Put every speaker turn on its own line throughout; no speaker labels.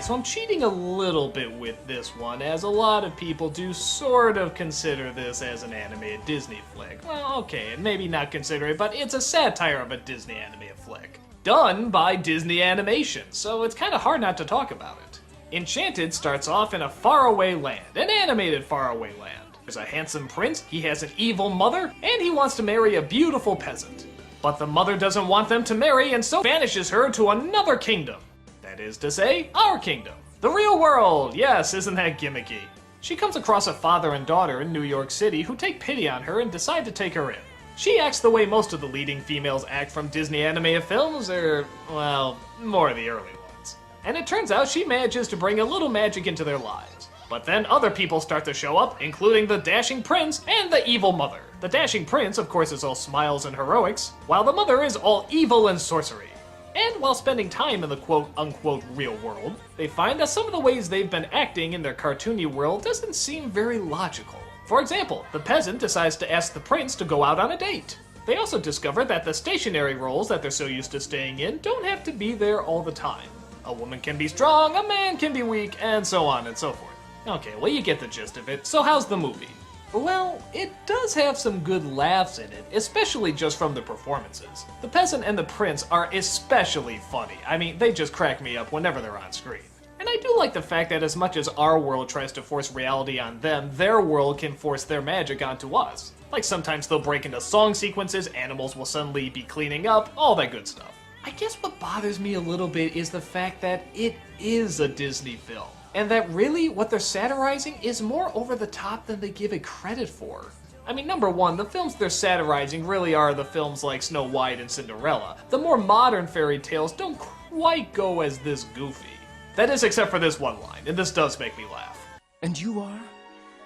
Alright, so I'm cheating a little bit with this one, as a lot of people do sort of consider this as an animated Disney flick. Well, okay, and maybe not consider it, but it's a satire of a Disney animated flick. Done by Disney Animation, so it's kind of hard not to talk about it. Enchanted starts off in a faraway land, an animated faraway land. There's a handsome prince, he has an evil mother, and he wants to marry a beautiful peasant. But the mother doesn't want them to marry and so banishes her to another kingdom. That is to say, our kingdom. The real world! Yes, isn't that gimmicky? She comes across a father and daughter in New York City who take pity on her and decide to take her in. She acts the way most of the leading females act from Disney animated films, or, well, more of the early ones. And it turns out she manages to bring a little magic into their lives. But then other people start to show up, including the dashing prince and the evil mother. The dashing prince, of course, is all smiles and heroics, while the mother is all evil and sorcery. And while spending time in the quote-unquote real world, they find that some of the ways they've been acting in their cartoony world doesn't seem very logical. For example, the peasant decides to ask the prince to go out on a date. They also discover that the stationary roles that they're so used to staying in don't have to be there all the time. A woman can be strong, a man can be weak, and so on and so forth. Okay, well you get the gist of it, so how's the movie? Well, it does have some good laughs in it, especially just from the performances. The peasant and the prince are especially funny. I mean, they just crack me up whenever they're on screen. And I do like the fact that as much as our world tries to force reality on them, their world can force their magic onto us. Like sometimes they'll break into song sequences, animals will suddenly be cleaning up, all that good stuff. I guess what bothers me a little bit is the fact that it is a Disney film. And that really, what they're satirizing is more over the top than they give it credit for. I mean, number one, the films they're satirizing really are the films like Snow White and Cinderella. The more modern fairy tales don't quite go as this goofy. That is except for this one line, and this does make me laugh.
And you are?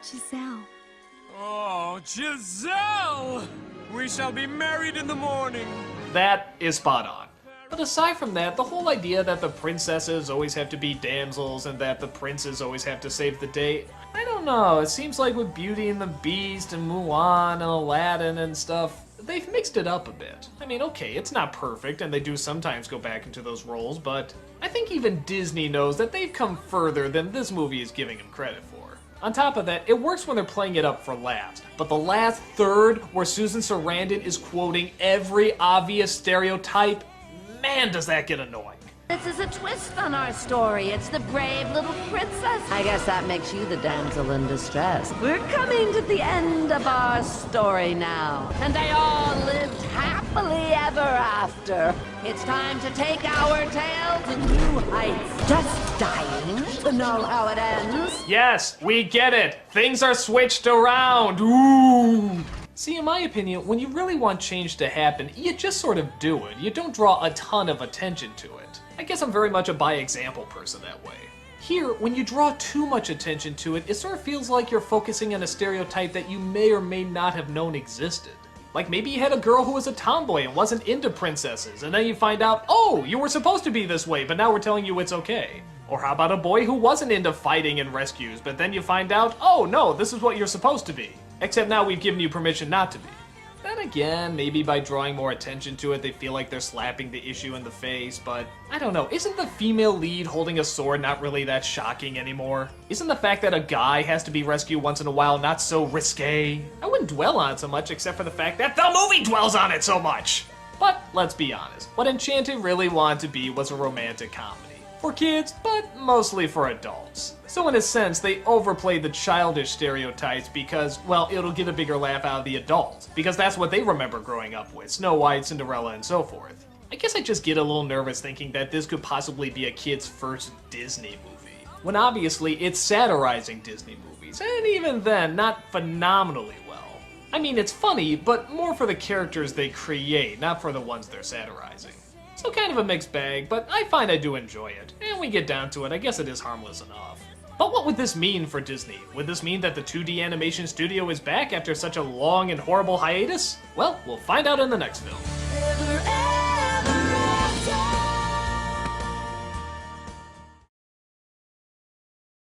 Giselle.
Oh, Giselle! We shall be married in the morning.
That is spot on. But aside from that, the whole idea that the princesses always have to be damsels and that the princes always have to save the day, I don't know, it seems like with Beauty and the Beast and Mulan and Aladdin and stuff, they've mixed it up a bit. I mean, okay, it's not perfect and they do sometimes go back into those roles, but I think even Disney knows that they've come further than this movie is giving them credit for. On top of that, it works when they're playing it up for laughs, but the last third where Susan Sarandon is quoting every obvious stereotype, man, does that get annoying.
This is a twist on our story. It's the brave little princess. I guess that makes you the damsel in distress. We're coming to the end of our story now. And they all lived happily ever after. It's time to take our tale to new heights. Just dying to know how it ends.
Yes, we get it. Things are switched around. Ooh. See, in my opinion, when you really want change to happen, you just sort of do it. You don't draw a ton of attention to it. I guess I'm very much a by-example person that way. Here, when you draw too much attention to it, it sort of feels like you're focusing on a stereotype that you may or may not have known existed. Like maybe you had a girl who was a tomboy and wasn't into princesses, and then you find out, oh, you were supposed to be this way, but now we're telling you it's okay. Or how about a boy who wasn't into fighting and rescues, but then you find out, oh no, this is what you're supposed to be. Except now we've given you permission not to be. Then again, maybe by drawing more attention to it, they feel like they're slapping the issue in the face, but I don't know, isn't the female lead holding a sword not really that shocking anymore? Isn't the fact that a guy has to be rescued once in a while not so risque? I wouldn't dwell on it so much except for the fact that the movie dwells on it so much! But let's be honest, what Enchanted really wanted to be was a romantic comedy. For kids, but mostly for adults. So in a sense, they overplayed the childish stereotypes because, well, it'll get a bigger laugh out of the adults, because that's what they remember growing up with, Snow White, Cinderella, and so forth. I guess I just get a little nervous thinking that this could possibly be a kid's first Disney movie, when obviously it's satirizing Disney movies, and even then, not phenomenally well. I mean, it's funny, but more for the characters they create, not for the ones they're satirizing. So kind of a mixed bag, but I find I do enjoy it. And we get down to it, I guess it is harmless enough. But what would this mean for Disney? Would this mean that the 2D animation studio is back after such a long and horrible hiatus? Well, we'll find out in the next film.